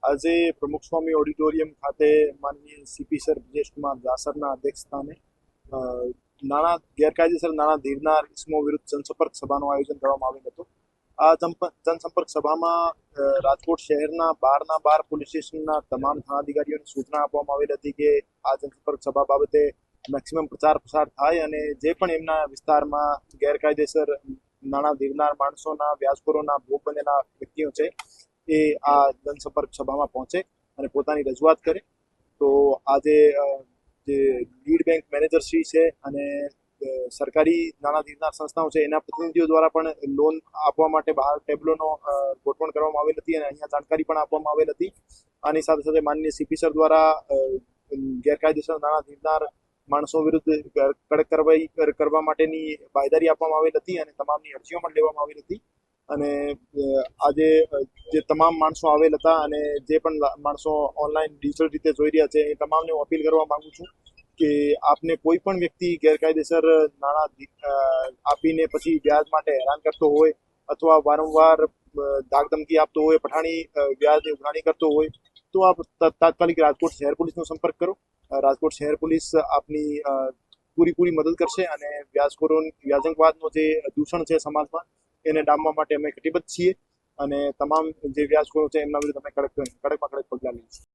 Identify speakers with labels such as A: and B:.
A: આજે પ્રમુખ સ્વામી ઓડિટોરિયમ ખાતે માનનીય સીપી સર બ્રિજેશ કુમાર જાસરના અધ્યક્ષસ્થાને ગેરકાયદેસર નાણાં ધીરનાર ઇસમો વિરુદ્ધ જનસંપર્ક સભાનું આયોજન કરવામાં આવેલ હતું. આ જનસંપર્ક સભામાં રાજકોટ શહેરના 12 પોલીસ સ્ટેશનના તમામ થાણાધિકારીઓને સૂચના આપવામાં આવેલ હતી કે આ જનસંપર્ક સભા બાબતે મેક્સિમમ પ્રચાર પ્રસાર થાય અને જે પણ એમના વિસ્તારમાં ગેરકાયદેસર નાણાં ધીરનાર માણસોના વ્યાજખોરોના ભોગ બનેલા વ્યક્તિઓ છે એ આ જનસંપર્ક સભામાં પહોંચે અને પોતાની રજૂઆત કરે. તો આજે જે લીડ બેંક મેનેજર શ્રી છે અને સરકારી નાણાં ધીરનાર સંસ્થાઓ છે એના પ્રતિનિધિઓ દ્વારા પણ લોન આપવા માટે બહાર ટેબલોનો ગોઠવણ કરવામાં આવેલ હતી અને અહીંયા જાણકારી પણ આપવામાં આવેલ હતી. આની સાથે સાથે માનનીય સીપી સર દ્વારા ગેરકાયદેસર નાણાં ધીરનાર માણસો વિરુદ્ધ કડક કાર્યવાહી કરવા માટેની બાંયધરી આપવામાં આવેલ હતી અને તમામની અરજીઓ પણ લેવામાં આવેલ હતી. અને આજે જે તમામ માણસો આવેલ હતા અને જે પણ માણસો ઓનલાઈન ડિજિટલ રીતે જોઈ રહ્યા છે એ તમામને હું અપીલ કરવા માંગુ છું કે આપને કોઈ પણ વ્યક્તિ ગેરકાયદેસર નાણાં આપીને પછી વ્યાજ માટે હેરાન કરતો હોય અથવા વારંવાર ધાકધમકી આપતો હોય, પઠાણી વ્યાજની ઉઘરાણી કરતો હોય તો આપ તાત્કાલિક રાજકોટ શહેર પોલીસનો સંપર્ક કરો. રાજકોટ શહેર પોલીસ આપની પૂરી મદદ કરશે અને વ્યાજંકવાદનો જે દૂષણ છે સમાજમાં એને ડામવા માટે અમે કટિબદ્ધ છીએ અને તમામ જે વ્યાજખોરો છે એમના વિરુદ્ધ અમે કડકમાં કડક પગલાં લઈશું.